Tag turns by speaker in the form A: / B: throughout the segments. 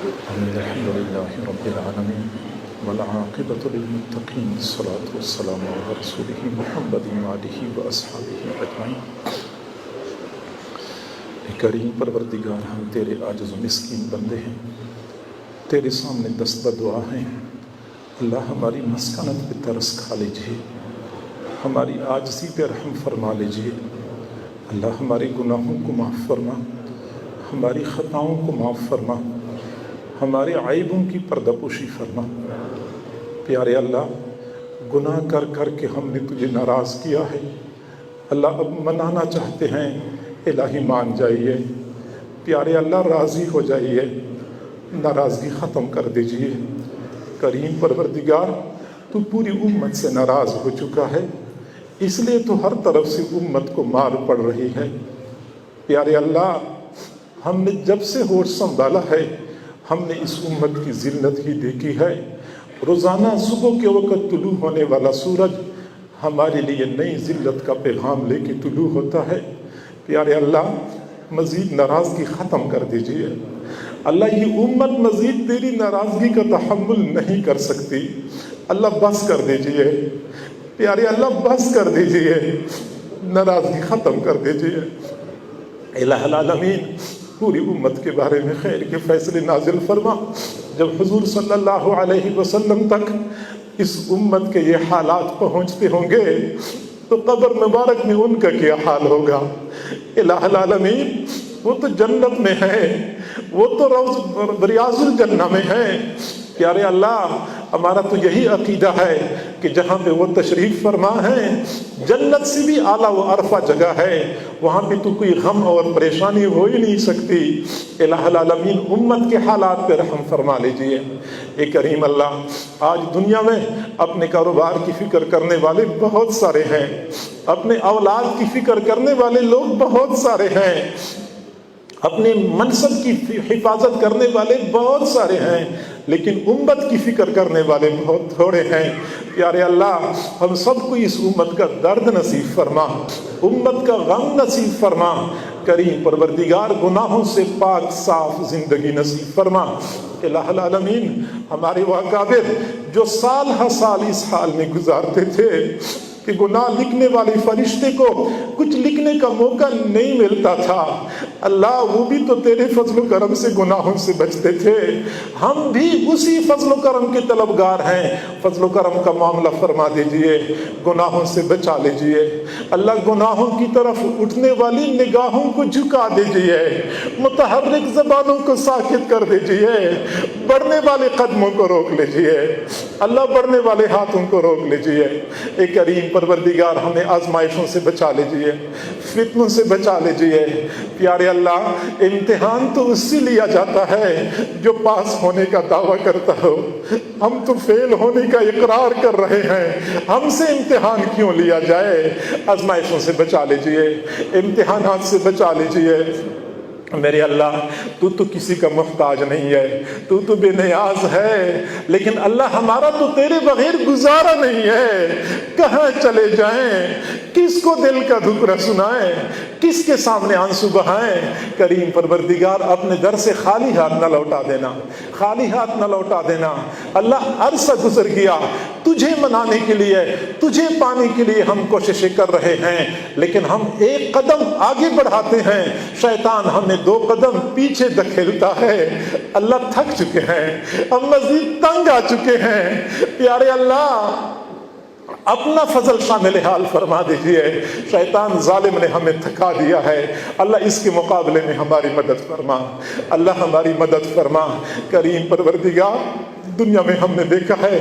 A: الحمد لله رب العالمين والعاقبة للمتقين الصلاة والسلام على رسوله محمد وآله وأصحابه أجمعين۔ اے کریم پروردگار، ہم تیرے عاجز و مسکین بندے ہیں، تیرے سامنے دست دعا ہیں۔ اللہ ہماری مسکنت پہ ترس کھا لیجیے، ہماری عاجزی پہ رحم فرما لیجیے۔ اللہ ہمارے گناہوں کو معاف فرما، ہماری خطاؤں کو معاف فرما، ہمارے عیبوں کی پردہ پوشی فرما۔ پیارے اللہ، گناہ کر کر کے ہم نے تجھے ناراض کیا ہے، اللہ اب منانا چاہتے ہیں، الہی مان جائیے۔ پیارے اللہ، راضی ہو جائیے، ناراضگی ختم کر دیجیے۔ کریم پروردگار، تو پوری امت سے ناراض ہو چکا ہے، اس لیے تو ہر طرف سے امت کو مار پڑ رہی ہے۔ پیارے اللہ، ہم نے جب سے ہوش سنبھالا ہے، ہم نے اس امت کی ذلت ہی دیکھی ہے۔ روزانہ صبح کے وقت طلوع ہونے والا سورج ہمارے لیے نئی ذلت کا پیغام لے کے طلوع ہوتا ہے۔ پیارے اللہ، مزید ناراضگی ختم کر دیجیے۔ اللہ، یہ امت مزید تیری ناراضگی کا تحمل نہیں کر سکتی، اللہ بس کر دیجیے۔ پیارے اللہ، بس کر دیجیے، ناراضگی ختم کر دیجیے۔ الہ العالمین، پوری امت کے بارے میں خیر کے فیصلے نازل فرما۔ جب حضور صلی اللہ علیہ وسلم تک اس امت کے یہ حالات پہنچتے ہوں گے تو قبر مبارک میں ان کا کیا حال ہوگا۔ الہ العالمین، وہ تو جنت میں ہے، وہ تو ریاض الجنہ میں ہے۔ پیارے اللہ، ہمارا تو یہی عقیدہ ہے کہ جہاں پہ وہ تشریف فرما ہے، جنت سے بھی اعلیٰ و ارفع جگہ ہے، وہاں پہ تو کوئی غم اور پریشانی ہو ہی نہیں سکتی۔ الہ العالمین، امت کے حالات پہ رحم فرما لیجئے۔ اے کریم اللہ، آج دنیا میں اپنے کاروبار کی فکر کرنے والے بہت سارے ہیں، اپنے اولاد کی فکر کرنے والے لوگ بہت سارے ہیں، اپنے منصب کی حفاظت کرنے والے بہت سارے ہیں، لیکن امت کی فکر کرنے والے بہت تھوڑے ہیں۔ پیارے اللہ، ہم سب کو اس امت کا درد نصیب فرما، امت کا غم نصیب فرما۔ کریم پروردگار، گناہوں سے پاک صاف زندگی نصیب فرما۔ الہ العالمین، ہمارے وہ اکابر جو سال ہر سال اس حال میں گزارتے تھے کہ گناہ لکھنے والے فرشتے کو کچھ لکھنے کا موقع نہیں ملتا تھا، اللہ وہ بھی تو تیرے فضل و کرم سے گناہوں سے بچتے تھے، ہم بھی اسی فضل و کرم کے طلبگار ہیں۔ فضل و کرم کا معاملہ فرما دیجئے، گناہوں سے بچا لیجئے۔ اللہ، گناہوں کی طرف اٹھنے والی نگاہوں کو جھکا دیجئے، متحرک زبانوں کو ساکت کر دیجئے، بڑھنے والے قدموں کو روک لیجئے، اللہ بڑھنے والے ہاتھوں کو روک لیجئے۔ اے کریم پروردگار، ہمیں آزمائشوں سے بچا لیجئے، فتنوں سے بچا لیجئے۔ پیارے اللہ، امتحان تو اس سے لیا جاتا ہے جو پاس ہونے کا دعویٰ کرتا ہو، ہم تو فیل ہونے کا اقرار کر رہے ہیں، ہم سے امتحان کیوں لیا جائے؟ آزمائشوں سے بچا لیجئے، امتحانات سے بچا لیجئے۔ میرے اللہ، تو کسی کا محتاج نہیں ہے، تو بے نیاز ہے، لیکن اللہ ہمارا تو تیرے بغیر گزارا نہیں ہے۔ کہاں چلے جائیں، کس کو دل کا دکھ سنائیں، کس کے سامنے آنسو بہائیں؟ کریم پروردگار، اپنے در سے خالی ہاتھ نہ لوٹا دینا، خالی ہاتھ نہ لوٹا دینا۔ اللہ، عرصہ گزر گیا تجھے منانے کے لیے، تجھے پانے کے لیے ہم کوششیں کر رہے ہیں، لیکن ہم ایک قدم آگے بڑھاتے ہیں، شیطان ہمیں 2 قدم پیچھے دھکیلتا ہے۔ اللہ، تھک چکے ہیں، ہم مزید تنگ آ چکے ہیں۔ پیارے اللہ، اپنا فضل شامل حال فرما دیجئے۔ شیطان ظالم نے ہمیں تھکا دیا ہے، اللہ اس کے مقابلے میں ہماری مدد فرما، اللہ ہماری مدد فرما۔ کریم پروردگار، دنیا میں ہم نے دیکھا ہے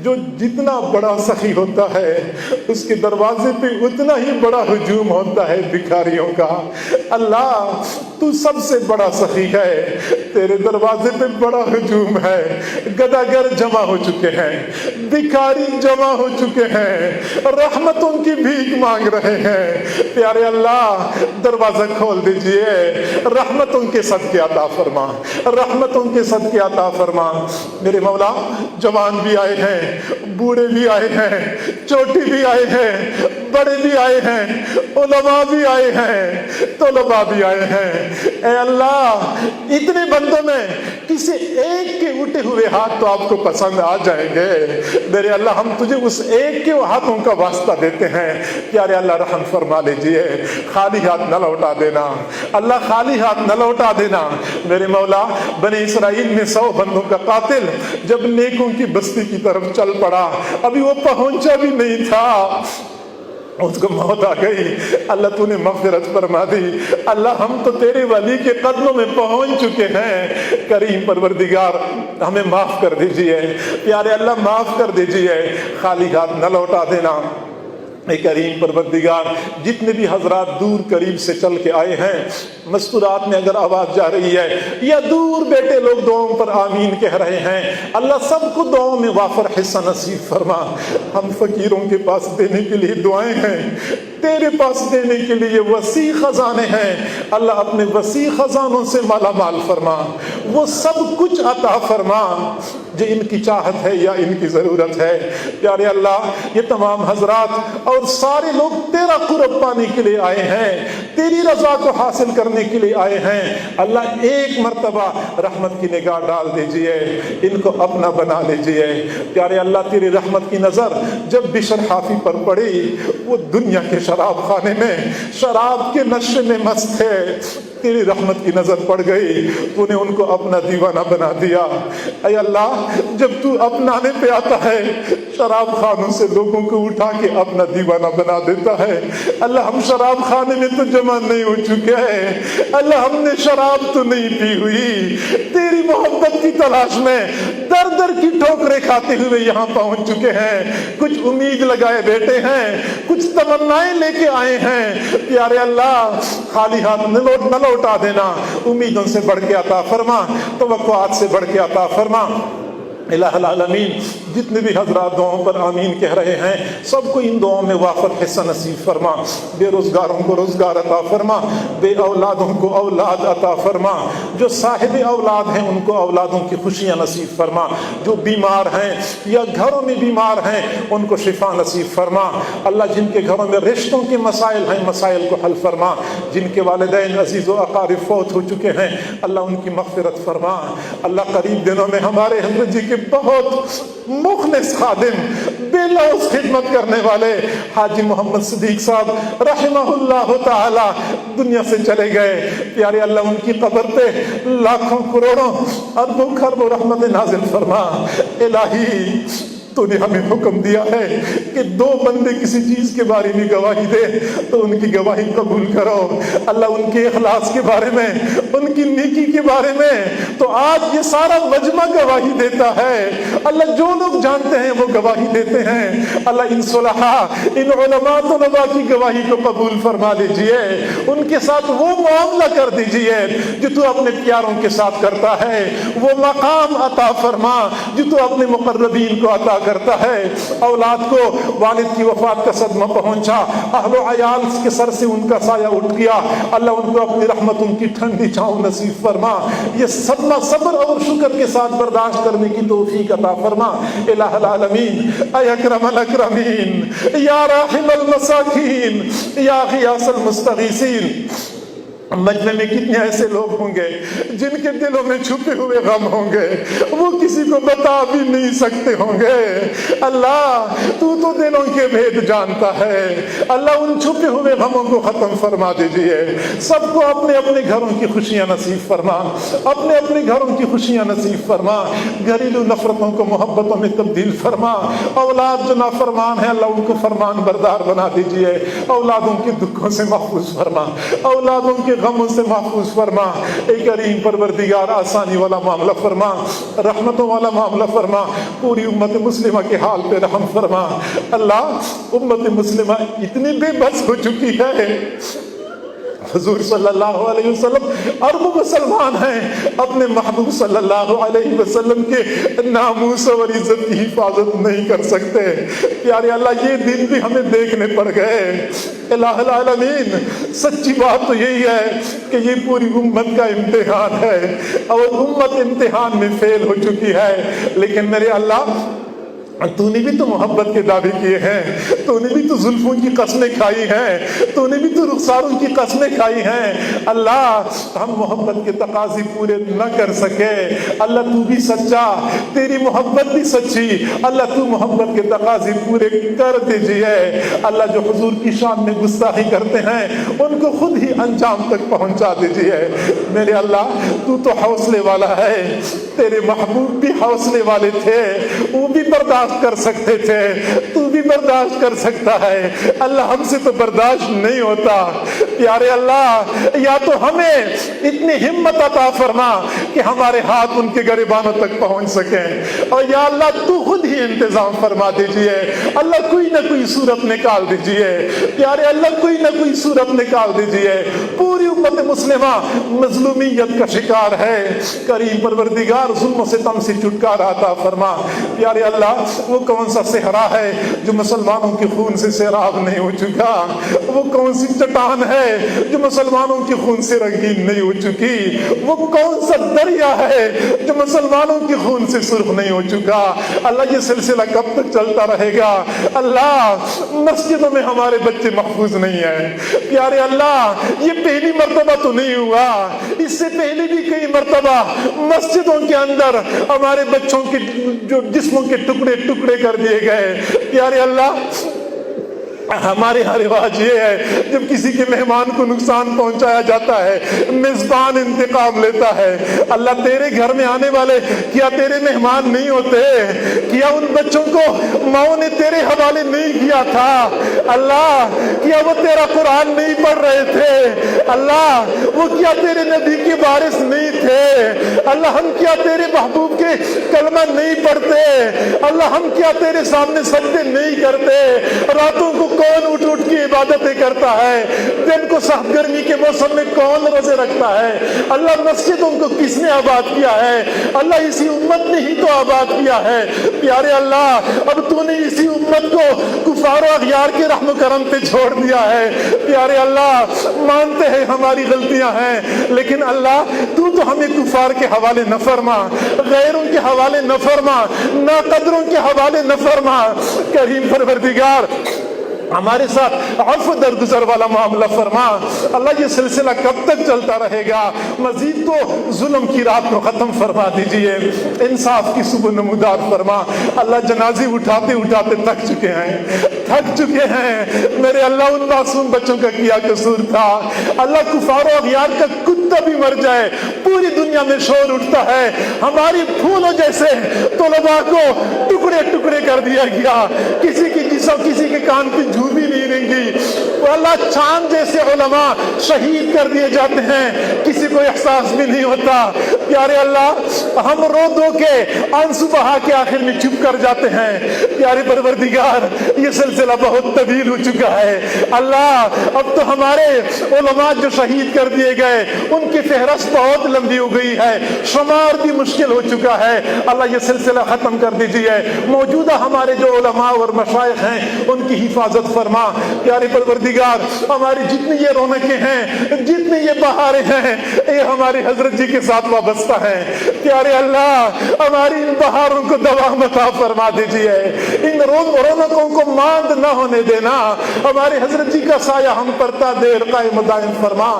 A: جو جتنا بڑا سخی ہوتا ہے اس کے دروازے پہ اتنا ہی بڑا ہجوم ہوتا ہے بھکاریوں کا۔ اللہ، تو سب سے بڑا سخی ہے، تیرے دروازے پہ بڑا ہجوم ہے، گداگر جمع ہو چکے ہیں، بھکاری جمع ہو چکے ہیں، رحمتوں کی بھیک مانگ رہے ہیں۔ پیارے اللہ، دروازہ کھول دیجئے، رحمتوں کے صدقے عطا فرما، رحمتوں کے صدقے عطا فرما۔ میرے مولا، جوان بھی آئے ہیں، بوڑھے بھی آئے ہیں، چھوٹے بھی آئے ہیں، بڑے بھی آئے ہیں، علماء بھی آئے ہیں، طلباء بھی آئے ہیں۔ اے اللہ، اتنے بندوں میں کسی ایک کے اٹھے ہوئے ہاتھ تو آپ کو پسند آ جائیں گے۔ میرے اللہ ہم تجھے اس ایک کے ہاتھوں کا واسطہ دیتے ہیں، پیارے اللہ رحم فرما لیجئے، خالی ہاتھ نہ لوٹا دینا، اللہ خالی ہاتھ نہ لوٹا دینا۔ میرے مولا بنی اسرائیل میں 100 بندوں کا قاتل جب نیکوں کی بستی کی طرف چل پڑا، ابھی وہ پہنچا بھی نہیں تھا، اس کو موت آ گئی، اللہ تو نے مغفرت فرما دی۔ اللہ ہم تو تیرے ولی کے قدموں میں پہنچ چکے ہیں، کریم پروردگار ہمیں معاف کر دیجئے، پیارے اللہ معاف کر دیجئے، خالی ہاتھ نہ لوٹا دینا۔ اے کریم پروردگار جتنے بھی حضرات دور قریب سے چل کے آئے ہیں، مستورات میں اگر آواز جا رہی ہے یا دور بیٹے لوگ دعاؤں پر آمین کہہ رہے ہیں، اللہ سب کو دعاؤں میں وافر حصہ نصیب فرما۔ ہم فقیروں کے پاس دینے کے لیے دعائیں ہیں، تیرے پاس دینے کے لیے وسیع خزانے ہیں، اللہ اپنے وسیع خزانوں سے مالا مال فرما، وہ سب کچھ عطا فرما جو ان کی چاہت ہے یا ان کی ضرورت ہے۔ پیارے اللہ یہ تمام حضرات اور سارے لوگ تیرا قرب پانے کے لیے آئے ہیں، تیری رضا کو حاصل کرنے کے لیے آئے ہیں، اللہ ایک مرتبہ رحمت کی نگاہ ڈال دیجئے، ان کو اپنا بنا لیجئے۔ پیارے اللہ تیری رحمت کی نظر جب بشر حافی پر پڑی، وہ دنیا کے شراب خانے میں شراب کے نشے میں مست تھے، تیری رحمت کی نظر پڑ گئی، تو نے ان کو اپنا دیوانہ بنا دیا۔ اے اللہ جب تو اپنانے پہ آتا ہے، شراب خانوں سے لوگوں کو اٹھا کے اپنا دیوانہ بنا دیتا ہے۔ اللہ ہم شراب خانے میں تو جمع نہیں ہو چکے ہیں، اللہ ہم نے شراب تو نہیں پی ہوئی، تیری محبت کی تلاش میں در در کی ٹھوکریں کھاتے ہوئے یہاں پہنچ چکے ہیں، کچھ امید لگائے بیٹھے ہیں، کچھ تمنائیں لے کے آئے ہیں۔ پیارے اللہ خالی ہاتھ نہ لوٹا دینا، امیدوں سے بڑھ کے عطا فرما، توقعات سے بڑھ کے عطا فرما۔ الہ العالمین جتنے بھی حضرات دعاؤں پر آمین کہہ رہے ہیں، سب کو ان دعاؤں میں وافر حصہ نصیب فرما، بے روزگاروں کو روزگار عطا فرما، بے اولادوں کو اولاد عطا فرما، جو صاحب اولاد ہیں ان کو اولادوں کی خوشیاں نصیب فرما، جو بیمار ہیں یا گھروں میں بیمار ہیں ان کو شفا نصیب فرما۔ اللہ جن کے گھروں میں رشتوں کے مسائل ہیں، مسائل کو حل فرما، جن کے والدین عزیز و اقارب فوت ہو چکے ہیں اللہ ان کی مغفرت فرما۔ اللہ قریب دنوں میں ہمارے حضرت جی کے بہت مخلص خادم، بے لوث خدمت کرنے والے حاجی محمد صدیق صاحب رحمہ اللہ تعالی دنیا سے چلے گئے، پیارے اللہ ان کی قبر پہ لاکھوں کروڑوں اربوں خربوں رحمت نازل فرما۔ الہی تو نے ہمیں حکم دیا ہے کہ 2 بندے کسی چیز کے بارے میں گواہی دے تو ان کی گواہی قبول کرو۔ اللہ ان کے اخلاص کے بارے میں، ان کی نیکی کے بارے میں تو آج یہ سارا مجمع گواہی دیتا ہے۔ اللہ جو لوگ جانتے ہیں وہ گواہی دیتے ہیں، اللہ ان صلحاء ان علماء طلباء کی گواہی کو قبول فرما لیجئے، ان کے ساتھ وہ معاملہ کر دیجئے جو تو اپنے پیاروں کے ساتھ کرتا ہے، وہ مقام عطا فرما جو تو اپنے مقربین کو عطا کرتا ہے۔ اولاد کو والد کی وفات کا صدمہ پہنچا، اہل و عیال کے سر سے ان کا سایہ اٹھ گیا، اللہ ان کو اپنی رحمت ان کی ٹھنڈی چھاؤں نصیب فرما، یہ صدمہ صبر اور شکر کے ساتھ برداشت کرنے کی توفیق عطا فرما۔ الہ العالمین اے اکرم الاکرمین یا راحم المساکین یا غیاث المستغیثین، مجمع میں کتنے ایسے لوگ ہوں گے جن کے دلوں میں چھپے ہوئے غم ہوں گے، وہ کسی کو بتا بھی نہیں سکتے ہوں گے۔ اللہ تو دلوں کے بھید جانتا ہے، اللہ ان چھپے ہوئے غموں کو ختم فرما دیجئے، سب کو اپنے اپنے گھروں کی خوشیاں نصیب فرما، اپنے اپنے گھروں کی خوشیاں نصیب فرما، گھریلو نفرتوں کو محبتوں میں تبدیل فرما، اولاد جو نافرمان ہے اللہ ان کو فرمان بردار بنا دیجئے، اولادوں کے دکھوں سے محفوظ فرما، اولادوں کے غموں سے محفوظ فرما۔ اے کریم پروردگار آسانی والا معاملہ فرما، رحمتوں والا معاملہ فرما، پوری امت مسلمہ کے حال پہ رحم فرما۔ اللہ امت مسلمہ اتنی بے بس ہو چکی ہے، حضور صلی اللہ علیہ وسلم ارب مسلمان ہیں، اپنے محبوب صلی اللہ علیہ وسلم کے ناموس اور عزت کی حفاظت نہیں کر سکتے۔ پیارے اللہ یہ دن بھی ہمیں دیکھنے پڑ گئے۔ الہ العالمین سچی بات تو یہی ہے کہ یہ پوری امت کا امتحان ہے اور امت امتحان میں فیل ہو چکی ہے، لیکن میرے اللہ تو نے بھی تو محبت کے دعوے کیے ہیں، تو نے بھی تو زلفوں کی قسمیں کھائی ہیں، تو نے بھی تو رخساروں کی قسمیں کھائی ہیں۔ اللہ ہم محبت کے تقاضے پورے نہ کر سکے، اللہ تو بھی سچا، تیری محبت بھی سچی، اللہ تو محبت کے تقاضے پورے کر دیجئے۔ اللہ جو حضور کی شان میں گستاخی کرتے ہیں ان کو خود ہی انجام تک پہنچا دیجئے۔ میرے اللہ تو تو حوصلے والا ہے، تیرے محبوب بھی حوصلے والے تھے، وہ بھی برداشت کر سکتے تھے، تو بھی برداشت کر سکتا ہے۔ اللہ ہم سے تو برداشت نہیں ہوتا۔ پیارے اللہ یا تو ہمیں اتنی ہمت عطا فرما کہ ہمارے ہاتھ ان کے گریبانوں تک پہنچ سکیں، اور یا اللہ تو خود ہی انتظام فرما دیجئے۔ اللہ کوئی نہ کوئی صورت نکال دیجئے، پیارے اللہ کوئی نہ کوئی صورت نکال دیجئے۔ پوری امت مسلمہ مظلومیت کا شکار ہے، کریم پروردگار ظلم و ستم سے چھٹکارا عطا فرما۔ پیارے اللہ وہ کون سا صحرا ہے جو مسلمانوں کے خون سے سیراب نہیں ہو چکا؟ وہ کون سی چٹان ہے جو مسلمانوں کے خون سے رنگین نہیں ہو چکی؟ وہ کون سا دریا ہے جو مسلمانوں کے خون سے سرخ نہیں ہو چکا؟ اللہ یہ سلسلہ کب تک چلتا رہے گا؟ اللہ مسجدوں میں ہمارے بچے محفوظ نہیں ہیں، پیارے اللہ یہ پہلی مرتبہ تو نہیں ہوا، اس سے پہلے بھی کئی مرتبہ مسجدوں کے اندر ہمارے بچوں کے جو جسموں کے ٹکڑے ٹکڑے کر دیے گئے۔ پیارے اللہ ہمارے ہر رواج یہ ہے جب کسی کے مہمان کو نقصان پہنچایا جاتا ہے میزبان انتقام لیتا ہے۔ اللہ تیرے گھر میں آنے والے کیا تیرے مہمان نہیں ہوتے؟ کیا ان بچوں کو ماؤں نے تیرے حوالے نہیں کیا تھا؟ اللہ کیا وہ تیرا قرآن نہیں پڑھ رہے تھے؟ اللہ وہ کیا تیرے نبی کے وارث نہیں تھے؟ اللہ ہم کیا تیرے محبوب کے کلمہ نہیں پڑھتے؟ اللہ ہم کیا تیرے سامنے سجدے نہیں کرتے؟ راتوں کو کون اٹھ اٹھ کی عبادتیں کرتا ہے؟ دن کو سخت گرمی کے موسم میں کون روزے رکھتا ہے؟ اللہ مسجدوں کو کس نے آباد کیا ہے؟ اللہ اسی امت نے ہی تو آباد کیا ہے۔ پیارے اللہ اب تو نے اسی امت کو کفار و اغیار کے رحم و کرم پہ چھوڑ دیا ہے۔ پیارے اللہ مانتے ہیں ہماری غلطیاں ہیں، لیکن اللہ تو ہمیں کفار کے حوالے نہ فرما، غیروں کے حوالے نہ فرما، ناقدروں کے حوالے نہ فرما۔ کریم پروردگار ہمارے ساتھ عفو درگزر والا معاملہ فرما۔ اللہ یہ سلسلہ کب تک چلتا رہے گا؟ مزید تو ظلم کی رات کو ختم فرما دیجئے، انصاف کی صبح نمودار فرما۔ اللہ جنازے اٹھاتے اٹھاتے تھک چکے ہیں میرے اللہ، ان معصوم بچوں کا کیا قصور تھا؟ اللہ کفار و اغیار کا کتا بھی مر جائے پوری دنیا میں شور اٹھتا ہے، ہماری پھولوں جیسے طلباء کو ٹکڑے ٹکڑے کر دیا گیا، کسی کی جسم کسی کے کان پہ بھی نہیں رہیں گی۔ اللہ چاند جیسے علماء شہید کر دیے جاتے ہیں، کسی کو احساس بھی نہیں ہوتا۔ پیارے اللہ ہم رو دو کے آنسو بہا کے آخر میں چپ کر جاتے ہیں۔ پیارے پروردگار یہ سلسلہ بہت طویل ہو چکا ہے۔ اللہ اب تو ہمارے علماء جو شہید کر دیے گئے ان کی فہرست بہت لمبی ہو گئی ہے، شمار بھی مشکل ہو چکا ہے۔ اللہ یہ سلسلہ ختم کر دیجیے، موجودہ ہمارے جو علماء اور مشائخ ہیں ان کی حفاظت فرما۔ پیارے پروردگار ہماری جتنی یہ رونقیں ہیں، جتنی یہ بہاریں ہیں، یہ ہمارے حضرت جی کے ساتھ وابستہ ہیں۔ پیارے اللہ ہماری ان بہاروں کو دوام عطا فرما دیجیے، ان رونقوں کو ماند نہ ہونے دینا۔ ہمارے حضرت جی کا سایہ ہم پر تا دیر قائم و دائم فرما،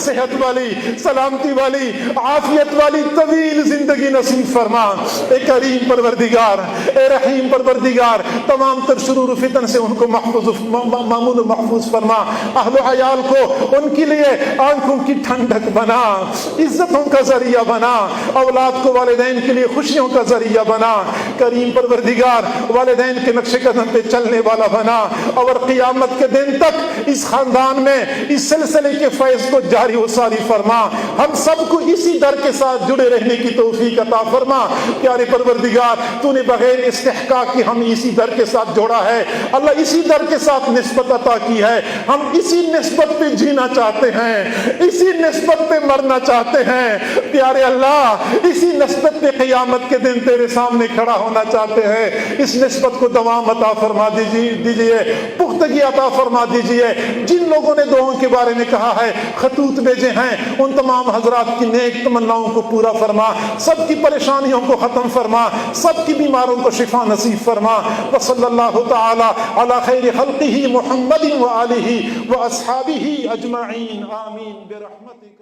A: صحت والی، سلامتی والی، عافیت والی طویل زندگی نصیب فرما۔ اے کریم پروردگار، اے رحیم پروردگار، تمام تر شرور و فتن سے ان کو معمول و محفوظ فرما۔ اہل و عیال کو ان کے لیے آنکھوں کی ٹھنڈک بنا، عزتوں کا ذریعہ بنا، اولاد کو والدین کے لیے خوشیوں کا ذریعہ بنا۔ کریم پروردگار والدین کے نقش قدم پہ چلنے والا بنا، اور قیامت کے دن تک اس خاندان میں اس سلسلے کے فیض کو جاری و ساری فرما۔ ہم سب کو اسی در کے ساتھ جڑے رہنے کی توفیق عطا فرما۔ پیارے پروردگار تو نے بغیر استحقاق کی ہم اسی در کے ساتھ جوڑا ہے، اللہ اسی در کے ساتھ نسبت عطا کی ہے، ہم اسی نسبت پہ جینا چاہتے ہیں، اسی نسبت پہ مرنا چاہتے ہیں۔ پیارے اللہ اسی نسبت پہ قیامت کے دن تیرے سامنے کھڑا ہونا چاہتے ہیں، اس نسبت کو دوام عطا فرما دیجیے، پختگی عطا فرما دیجئے۔ جن لوگوں نے دعاؤں کے بارے میں کہا ہے، خطوط بھیجے ہیں، ان تمام حضرات کی نیک تمناؤں کو پورا فرما، سب کی پریشانیوں کو ختم فرما، سب کی بیماروں کو شفا نصیب فرما۔ وصلی اللہ تعالی علی خیر خلقہ محمد وآلہ واصحابہ اجمعین، آمین برحمتک۔